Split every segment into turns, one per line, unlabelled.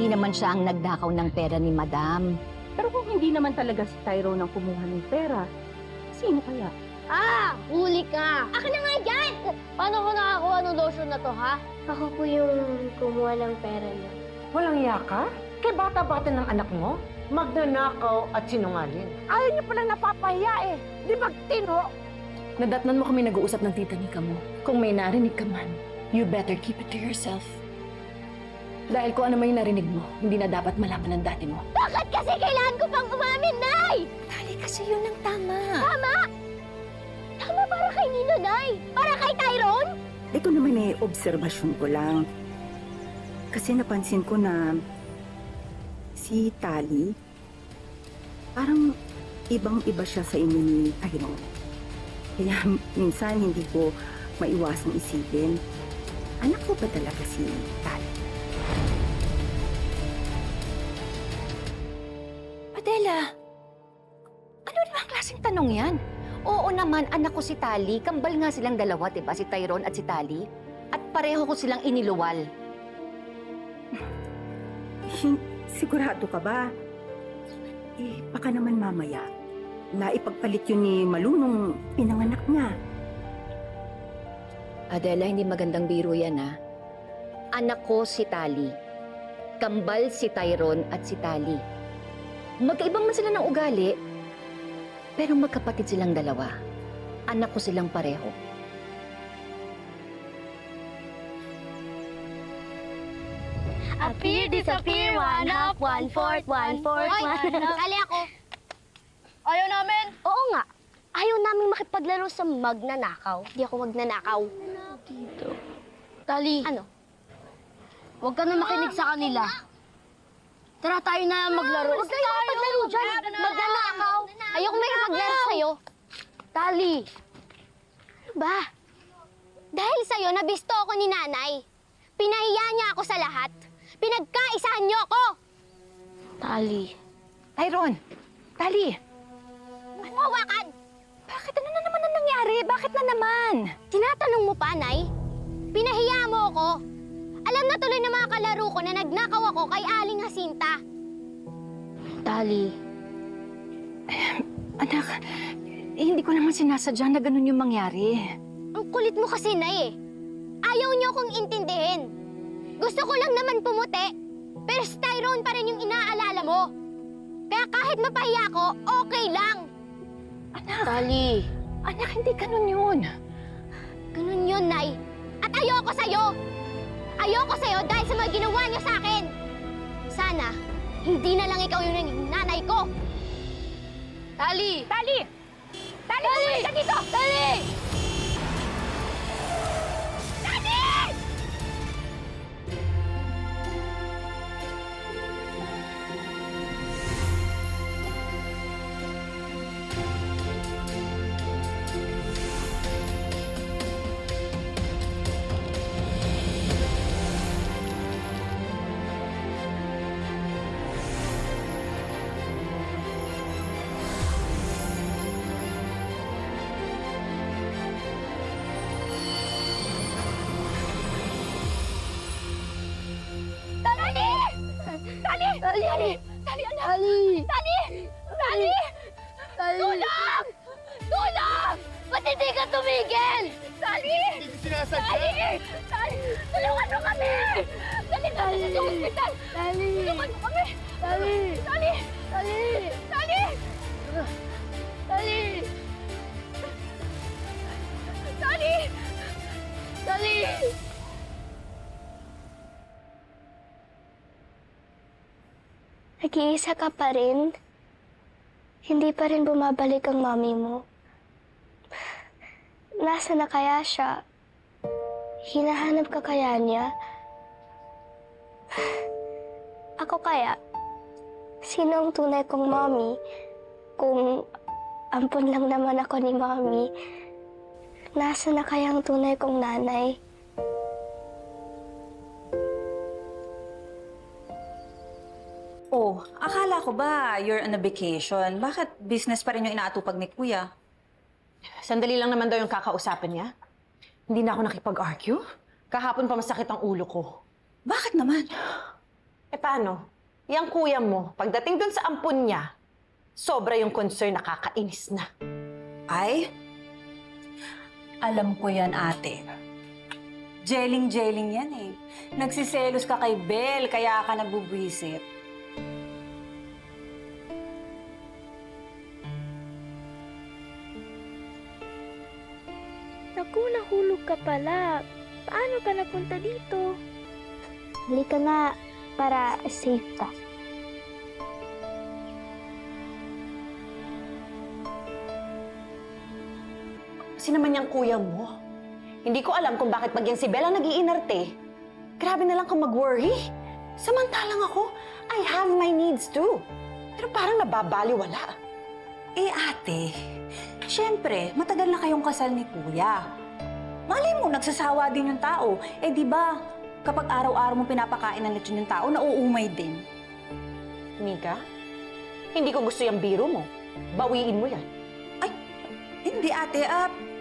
hindi naman siya ang nagdakaw ng pera ni Madam.
Pero kung hindi naman talaga si Tyrone ang kumuha ng pera, sino kaya?
Ah! Huli ka! Akin na nga dyan! Paano ko nakakuha ng lotion na to, ha? Ako po yung kumuha ng pera niya.
Walang yaka? Kay bata-bata ng anak mo? Magnanakaw at sinungaling.
Ayaw niyo palang napapahiya eh. Di magtino.
Nadatnan mo kami nag-uusap ng tita Nika mo. Kung may narinig ka man, you better keep it to yourself. Dahil kung ano may narinig mo, hindi na dapat malaman ng dati mo.
Bakit kasi kailangan ko pang umamin, Nay?
Dali kasi yun ang tama.
Tama! Tama para kay Nino, Nay? Para kay Tyrone?
Ito naman obserbasyon ko lang. Kasi napansin ko na si Tali, parang ibang-iba siya sa inyo ni Tyrone. Kaya minsan hindi ko maiwasang isipin, anak ko ba talaga si Tali?
Adela, ano naman klaseng tanong yan? Oo naman, anak ko si Tali. Kambal nga silang dalawa, diba? Si Tyrone at si Tali. At pareho ko silang iniluwal.
Sigurado ka ba? Baka naman mamaya, naipagpalit yun ni Malu nung pinanganak niya.
Adela, hindi magandang biro yan, ha? Anak ko si Tali. Kambal si Tyrone at si Tali. Magkaibang man sila ng ugali, pero magkapatid silang dalawa. Anak ko silang pareho.
Appear, disappear, 1/2, 1/4, 1/4, Sali ako. Ayaw namin? Oo nga. Ayaw namin makipaglaro sa magnanakaw. Di ako magnanakaw. Dito. Tali. Ano? Huwag ka na makinig sa kanila. Tara tayo na maglaro. Huwag tayo maglaro dyan. Magnanakaw. Ayoko may maglaro sa'yo. Tali. Ano ba? Dahil sa'yo, nabisto ako ni nanay. Pinahiya niya ako sa lahat. Pinagkaisahan niyo ako. Tali.
Tyrone! Tali!
Mawakan!
Bakit? Ano na naman ang nangyari? Bakit na naman?
Tinatanong mo pa, Nay? Pinahiya mo ako. Alam na tuloy ng mga kalaro ko na nagnakaw ako kay Aling Jacinta. Tali.
Anak, hindi ko naman sinasadya na ganun yung mangyari.
Ang kulit mo kasi, Nay eh. Ayaw niyo akong intindihin. Gusto ko lang naman pumuti, pero si Tyrone pa rin yung inaalala mo. Kaya kahit mapahiya ako, okay lang.
Anak!
Tali.
Anak, hindi ganun yun.
Ganun yun, Nay. At ayoko sa'yo. Ayoko sa'yo dahil sa mga ginawa niyo sa akin. Sana, hindi na lang ikaw yung naging nanay ko. Tali!
Tali! Tali! Bumalik ka dito!
Tali! Tali! Tali! Tali! Tali, anak! Tali! Tali! Tali! Tali! Tulong! Tulong! Ba't hindi ka tumigil? Tali! Tali! Tali! Tulungan mo kami! Dali natin sa hospital! Tali! Tulungan mo kami! Tali! Tali! Tali! Tali! Tali! Tali! Tali! Nag-iisa ka pa rin? Hindi pa rin bumabalik ang mami mo? Nasaan na kaya siya? Hinahanap ka kaya niya? Ako kaya? Sino ang tunay kong mami? Kung ampun lang naman ako ni mami, nasaan na kaya ang tunay kong nanay?
Oh, akala ko ba you're on a vacation? Bakit business pa rin yung inaatupag ni Kuya?
Sandali lang naman daw yung kakausapin niya. Hindi na ako nakipag-argue. Kahapon pa masakit ang ulo ko.
Bakit naman?
Paano? Yang kuya mo, pagdating dun sa ampun niya, sobra yung concern, nakakainis na.
Ay, alam ko yan, ate. Jeling-jeling yan eh. Nagsiselos ka kay Belle, kaya ka nabubwisit.
Naku, nahulog ka pala. Paano ka napunta dito? Halika nga, para safe ka.
Kasi naman yung kuya mo. Hindi ko alam kung bakit pag yan si Bella nag-iinarte. Grabe na lang kung mag-worry. Samantalang ako, I have my needs too. Pero parang nababaliwala.
Eh ate, syempre, matagal na kayong kasal ni kuya. Malay mo, nagsasawa din yung tao. Eh di ba, kapag araw-araw mo pinapakain ng lechon yung tao, nauumay din.
Mika, hindi ko gusto yung biro mo. Bawiin mo yan.
Hindi ate,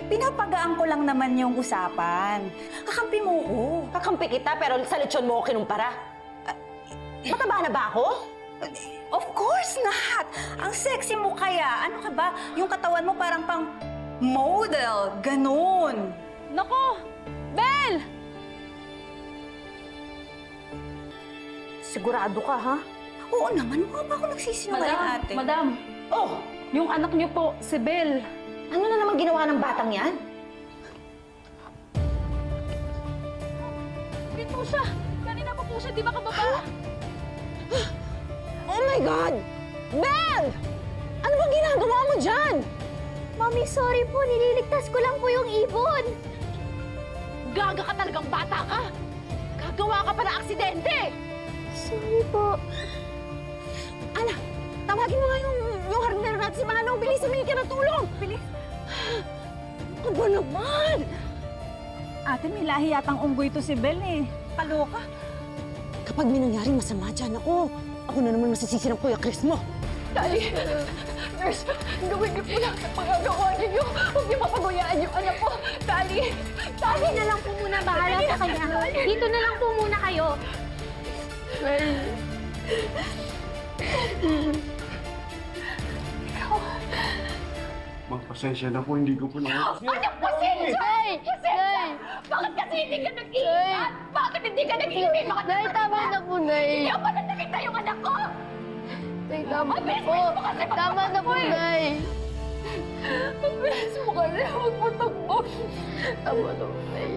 pinapagaan ko lang naman yung usapan. Kakampi mo ko.
Kakampi kita pero sa lechon mo ako kinumpara. Mataba na ba ako?
Of course not! Ang sexy mo kaya. Ano ka ba? Yung katawan mo parang pang model. Ganun.
Nako! Bel!
Sigurado ka, ha?
Oo naman, mukha ba ako nagsisinungaling ate?
Madam,
Oh,
yung anak niyo po, si Bel.
ano na naman ginawa ng batang yan?
Bakit po siya? Kanina pa po siya, di ba kababa?
Oh my God! Belle! Ano ba ginagawa mo dyan?
Mami, sorry po. Nililigtas ko lang po yung ibon.
Gaga ka talagang bata ka! Gagawa ka pa ng aksidente!
Sorry po.
Ana, tawagin mo nga yung hardware natin si Manong. Bilis, humingi ka ng tulong! Bilis! Ano ba naman?
Ate, may lahi yatang unggoy to si Belle eh. Kaloka.
Kapag may nangyaring masama dyan, ako na naman masisisi ng Kuya Chris mo.
Dali! Nurse, gawin niyo po lang sa pagagawa ninyo. Huwag niyo mapaguyaan yung anak ko. Dali!
Kami na lang po muna bahala sa kanya. Dito na lang po muna kayo.
Pasensya na po, hindi ko po na...
Anong pasensya? Pasensya! Bakit kasi hindi ka nag-iingat? Bakit hindi ka nag-iingat?
Nay, tama na po, Nay.
Hindi ako na nakita yung anak ko!
Nay, tama na po.
kasi
Tama na po, Nay.
Ang bilis mo kasi, huwag mo takbo.
Tama na po, Nay.